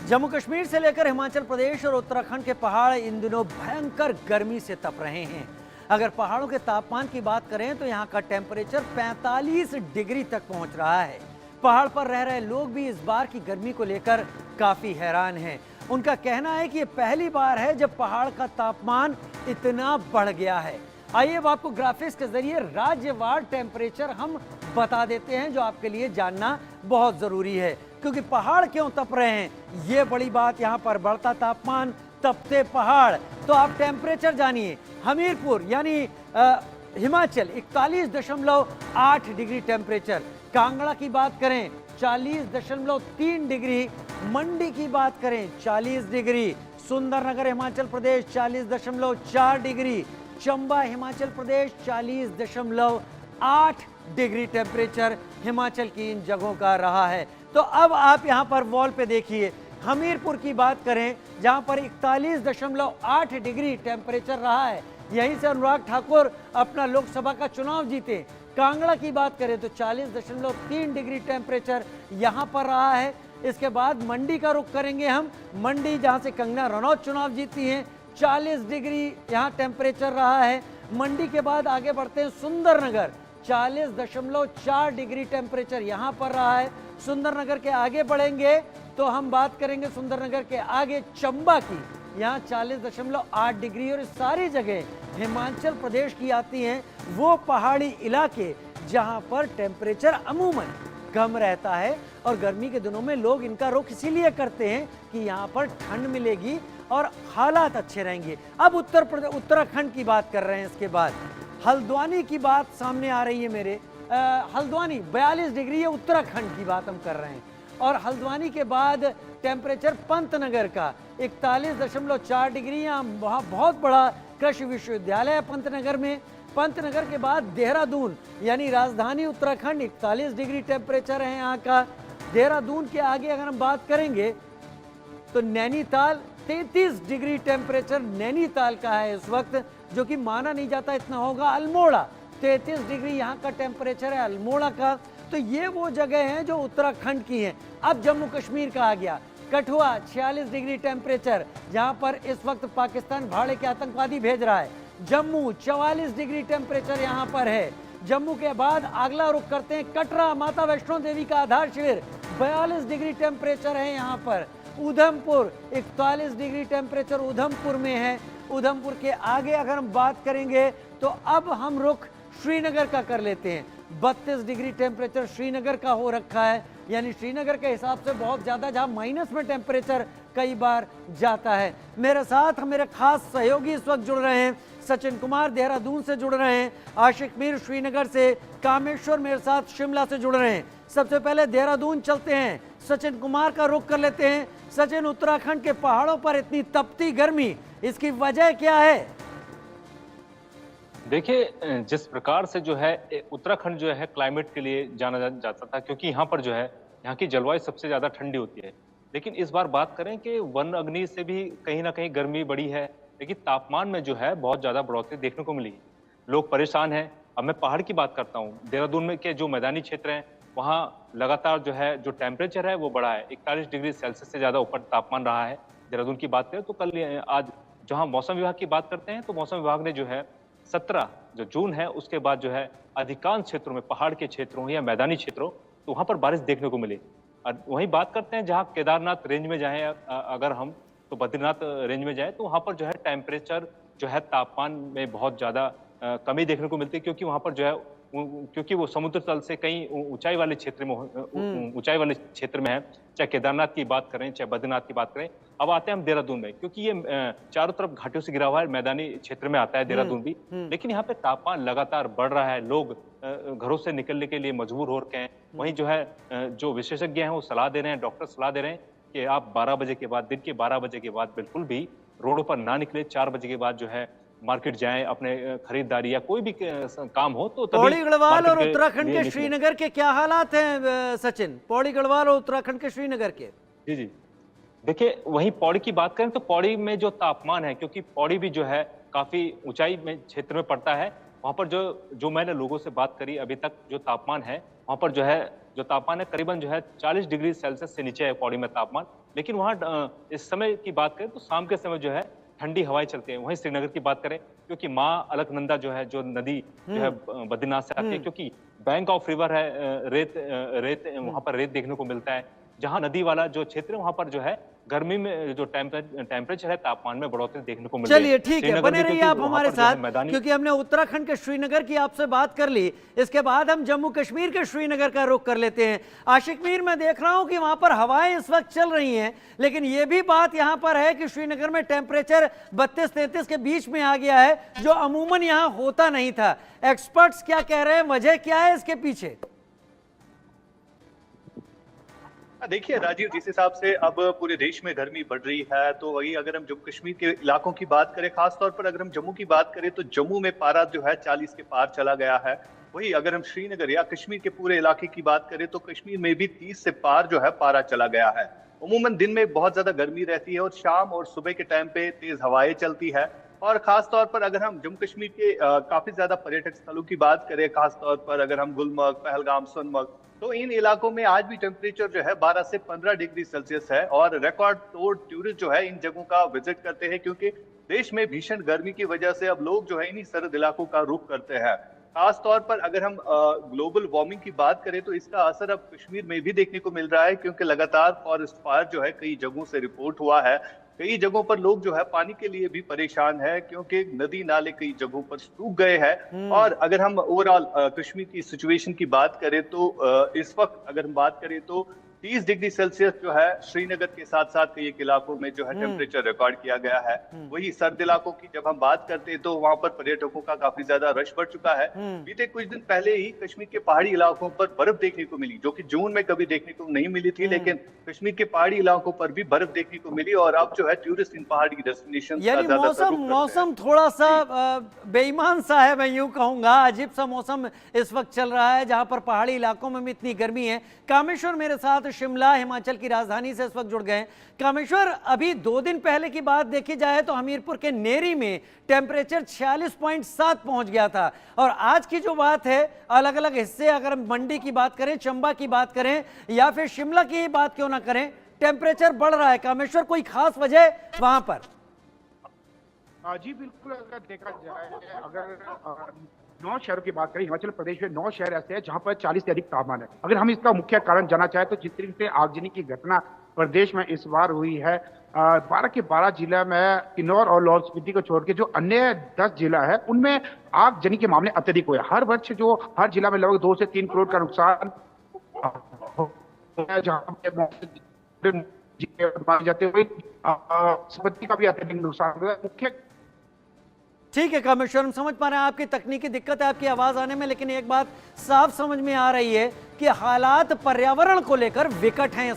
जम्मू कश्मीर से लेकर हिमाचल प्रदेश और उत्तराखंड के पहाड़ इन दिनों भयंकर गर्मी से तप रहे हैं। अगर पहाड़ों के तापमान की बात करें तो यहाँ का टेम्परेचर 45 डिग्री तक पहुँच रहा है। पहाड़ पर रह रहे लोग भी इस बार की गर्मी को लेकर काफ़ी हैरान हैं। उनका कहना है कि ये पहली बार है जब पहाड़ का तापमान इतना बढ़ गया है। आइए अब आपको ग्राफिक्स के जरिए राज्यवार टेम्परेचर हम बता देते हैं, जो आपके लिए जानना बहुत ज़रूरी है, क्योंकि पहाड़ क्यों तप रहे हैं ये बड़ी बात। यहाँ पर बढ़ता तापमान, तपते पहाड़, तो आप टेम्परेचर जानिए। हमीरपुर यानी हिमाचल 41.8 डिग्री टेम्परेचर, कांगड़ा की बात करें 40.3 डिग्री, मंडी की बात करें 40 degree, Sundernagar Himachal Pradesh 40.4 degree, Chamba Himachal Pradesh 40.8 degree temperature Himachal की इन जगहों का रहा है। तो अब आप यहाँ पर वॉल पे देखिए, हमीरपुर की बात करें जहाँ पर 41.8 डिग्री टेम्परेचर रहा है, यहीं से अनुराग ठाकुर अपना लोकसभा का चुनाव जीते। कांगड़ा की बात करें तो 40.3 डिग्री टेम्परेचर यहाँ पर रहा है। इसके बाद मंडी का रुख करेंगे हम, मंडी जहाँ से कंगना रनौत चुनाव जीती हैं, 40 डिग्री यहाँ टेम्परेचर रहा है। मंडी के बाद आगे बढ़ते हैं सुंदरनगर, 40.4 डिग्री टेम्परेचर यहाँ पर रहा है। सुंदरनगर के आगे बढ़ेंगे तो हम बात करेंगे सुंदरनगर के आगे चंबा की, यहाँ 40.8 डिग्री। और सारी जगह हिमाचल प्रदेश की आती हैं वो पहाड़ी इलाके जहाँ पर टेम्परेचर अमूमन कम रहता है, और गर्मी के दिनों में लोग इनका रुख इसीलिए करते हैं कि यहाँ पर ठंड मिलेगी और हालात अच्छे रहेंगे। अब उत्तराखंड की बात कर रहे हैं। इसके बाद हल्द्वानी की बात सामने आ रही है मेरे। हल्द्वानी 42 डिग्री है, उत्तराखंड की बात हम कर रहे हैं। और हल्द्वानी के बाद टेम्परेचर पंतनगर का 41.4 डिग्री, यहाँ वहाँ बहुत बड़ा कृषि विश्वविद्यालय है पंतनगर में। पंतनगर के बाद देहरादून यानी राजधानी उत्तराखंड 41 डिग्री टेम्परेचर है यहाँ का। देहरादून के आगे अगर हम बात करेंगे तो नैनीताल 33 डिग्री टेम्परेचर नैनीताल का है इस वक्त, जो कि माना नहीं जाता इतना होगा। अल्मोड़ा 33 डिग्री यहाँ का टेम्परेचर है अल्मोड़ा का। तो ये वो जगह हैं जो उत्तराखंड की हैं। अब जम्मू कश्मीर का आ गया, कठुआ 46 डिग्री टेम्परेचर, जहाँ पर इस वक्त पाकिस्तान भाड़े के आतंकवादी भेज रहा है। जम्मू 44 डिग्री टेम्परेचर यहाँ पर है। जम्मू के बाद अगला रुख करते हैं कटरा, माता वैष्णो देवी का आधार शिविर, 42 डिग्री टेम्परेचर है यहाँ पर। उधमपुर 41 डिग्री टेम्परेचर उधमपुर में है। उधमपुर के आगे अगर हम बात करेंगे तो अब हम रुख श्रीनगर का कर लेते हैं। 32 डिग्री टेम्परेचर श्रीनगर का हो रखा है, यानी श्रीनगर के हिसाब से बहुत ज़्यादा, जहाँ माइनस में टेम्परेचर कई बार जाता है। मेरे साथ मेरे खास सहयोगी इस वक्त जुड़ रहे हैं, सचिन कुमार देहरादून से जुड़ रहे हैं, आशिक मीर श्रीनगर से, कामेश्वर मेरे साथ शिमला से जुड़ रहे हैं। सबसे पहले देहरादून चलते हैं, सचिन कुमार का रुख कर लेते हैं। सचिन, उत्तराखंड के पहाड़ों पर इतनी तपती गर्मी, इसकी वजह क्या है? देखिए, जिस प्रकार से जो है उत्तराखंड जो है क्लाइमेट के लिए जाना जाता था, क्योंकि यहाँ पर जो है यहाँ की जलवायु सबसे ज्यादा ठंडी होती है। लेकिन इस बार बात करें कि वन अग्नि से भी कहीं ना कहीं गर्मी बढ़ी है, लेकिन तापमान में जो है बहुत ज्यादा बढ़ोतरी देखने को मिली। लोग परेशान हैं। अब मैं पहाड़ की बात करता हूँ, देहरादून में के जो मैदानी क्षेत्र हैं वहाँ लगातार जो है जो टेम्परेचर है वो बढ़ा है, 41 डिग्री सेल्सियस से ज्यादा ऊपर तापमान रहा है। देहरादून की बात करें तो कल आज जहाँ मौसम विभाग की बात करते हैं तो मौसम विभाग ने जो है 17 जो जून है उसके बाद जो है अधिकांश क्षेत्रों में, पहाड़ के क्षेत्रों या मैदानी क्षेत्रों, तो वहां पर बारिश देखने को मिली। और वहीं बात करते हैं जहां केदारनाथ रेंज में जाएं अगर हम, तो बद्रीनाथ रेंज में जाएं तो वहां पर जो है टेम्परेचर जो है तापमान में बहुत ज्यादा कमी देखने को मिलती है, क्योंकि वहां पर जो है क्योंकि वो समुद्र तल से कहीं ऊंचाई वाले क्षेत्र में है। चाहे केदारनाथ की बात करें चाहे बद्रीनाथ की बात करें। अब आते हैं हम देहरादून में, क्योंकि ये चारों तरफ घाटियों से घिरा हुआ है, मैदानी क्षेत्र में आता है देहरादून भी, लेकिन यहाँ पे तापमान लगातार बढ़ रहा है। लोग घरों से निकलने के लिए मजबूर हो रखे हैं। वहीं जो है जो विशेषज्ञ हैं वो सलाह दे रहे हैं, डॉक्टर सलाह दे रहे हैं कि आप 12 बजे के बाद, दिन के 12 बजे के बाद बिल्कुल भी रोडों पर ना निकले। 4 बजे के बाद जो है मार्केट जाएं, अपने खरीदारी या कोई भी काम हो तो पौड़ी गढ़वाल और उत्तराखंड के श्रीनगर के क्या हालात हैं सचिन? पौड़ी गढ़वाल और उत्तराखंड के श्रीनगर के। जी जी, देखिए वहीं पौड़ी की बात करें तो पौड़ी में जो तापमान है, क्योंकि पौड़ी भी जो है काफी ऊंचाई में क्षेत्र में पड़ता है, वहां पर जो मैंने लोगों से बात करी अभी तक जो तापमान है वहाँ पर जो है जो तापमान है करीबन जो है 40 डिग्री सेल्सियस से नीचे है पौड़ी में तापमान। लेकिन वहाँ इस समय की बात करें तो शाम के समय जो है ठंडी हवाएं चलती हैं। वहीं श्रीनगर की बात करें क्योंकि माँ अलकनंदा जो है जो नदी जो है बद्रीनाथ से आती है, क्योंकि बैंक ऑफ रिवर है, रेत वहाँ पर रेत देखने को मिलता है। जहाँ नदी वाला जो क्षेत्र है वहाँ पर जो है गर्मी में जो टेम्परेचर है तापमान में बढ़ोतरी देखने को मिल रही है। चलिए ठीक है, श्रीनगर बने भी रहिए क्योंकि आप वहाँ हमारे पर जो है साथ, मैदानी क्योंकि हमने उत्तराखंड के श्रीनगर की आपसे बात कर ली। इसके बाद हम जम्मू कश्मीर के श्रीनगर का रुख कर लेते हैं। आशिक मीर, मैं देख रहा हूं कि वहां पर हवाएं इस वक्त चल रही हैं, लेकिन यह भी बात यहां पर है कि श्रीनगर में टेम्परेचर 32-33 के बीच में आ गया है, जो अमूमन यहां होता नहीं था। एक्सपर्ट्स क्या कह रहे हैं, वजह क्या है इसके पीछे? देखिए राजीव, जिस हिसाब से अब पूरे देश में गर्मी बढ़ रही है, तो वही अगर हम जम्मू कश्मीर के इलाकों की बात करें, खासतौर पर अगर हम जम्मू की बात करें तो जम्मू में पारा जो है 40 के पार चला गया है। वही अगर हम श्रीनगर या कश्मीर के पूरे इलाके की बात करें तो कश्मीर में भी 30 से पार जो है पारा चला गया है। उमूमन दिन में बहुत ज्यादा गर्मी रहती है और शाम और सुबह के टाइम पे तेज हवाएं चलती है। और खासतौर पर अगर हम जम्मू कश्मीर के काफी ज्यादा पर्यटक स्थलों की बात करें, खासतौर पर अगर हम गुलमर्ग, पहलगाम, सोनमर्ग, तो इन इलाकों में आज भी टेम्परेचर जो है 12 से 15 डिग्री सेल्सियस है। और रिकॉर्ड तोड़ टूरिस्ट जो है इन जगहों का विजिट करते हैं, क्योंकि देश में भीषण गर्मी की वजह से अब लोग जो है इन्हीं सर्द इलाकों का रुख करते हैं। खास तौर पर अगर हम ग्लोबल वार्मिंग की बात करें तो इसका असर अब कश्मीर में भी देखने को मिल रहा है, क्योंकि लगातार फॉरेस्ट फायर जो है कई जगहों से रिपोर्ट हुआ है। कई जगहों पर लोग जो है पानी के लिए भी परेशान है, क्योंकि नदी नाले कई जगहों पर सूख गए हैं। और अगर हम ओवरऑल कश्मीर की सिचुएशन की बात करें तो इस वक्त अगर हम बात करें तो 30 डिग्री सेल्सियस जो है श्रीनगर के साथ साथ कई एक इलाकों में जो है टेम्परेचर रिकॉर्ड किया गया है। वही सर्द इलाकों की जब हम बात करते हैं तो वहां पर पर्यटकों का काफी ज्यादा रश बढ़ चुका है। बीते कुछ दिन पहले ही कश्मीर के पहाड़ी इलाकों पर बर्फ देखने को मिली, जो कि जून में कभी देखने को नहीं मिली थी, लेकिन कश्मीर के पहाड़ी इलाकों पर भी बर्फ देखने को मिली। और अब जो है टूरिस्ट इन पहाड़ी डेस्टिनेशन यानी मौसम थोड़ा सा बेईमान सा है, मैं यूं कहूंगा। अजीब सा मौसम इस वक्त चल रहा है, जहां पर पहाड़ी इलाकों में भी इतनी गर्मी है। कामेश्वर मेरे साथ शिमला, हिमाचल की राजधानी से इस वक्त जुड़ गए। कामेश्वर, अभी 2 दिन पहले की बात देखी जाए तो हमीरपुर के नेरी में टेम्परेचर 46.7 पहुंच गया था, और आज की जो बात है, अलग अलग हिस्से, अगर मंडी की बात करें, चंबा की बात करें या फिर शिमला की बात क्यों ना करें, टेम्परेचर बढ़ रहा है। कामेश्वर, कोई खास वजह वहां पर? जी बिल्कुल, अगर देखा जाए, अगर 9 शहरों की बात करें, हिमाचल प्रदेश में 9 शहर ऐसे हैं जहां पर 40 से अधिक तापमान है। अगर हम इसका मुख्य कारण जानना चाहें तो जिस तरीके से आगजनी की घटना प्रदेश में इस बार हुई है, 12 के 12 जिला में किन्नौर और लाहौल स्पीति को छोड़ के जो अन्य 10 जिला है उनमें आगजनी के मामले अत्यधिक हुए। हर वर्ष जो हर जिला में लगभग 2 से 3 करोड़ का नुकसान जाते हुए संपत्ति का भी अत्यधिक नुकसान हुआ। मुख्य ठीक है कामेश्वर, हम समझ पा रहे हैं आपकी तकनीकी दिक्कत है आपकी आवाज आने में, लेकिन एक बात साफ समझ में आ रही है कि हालात पर्यावरण को लेकर विकट हैं इस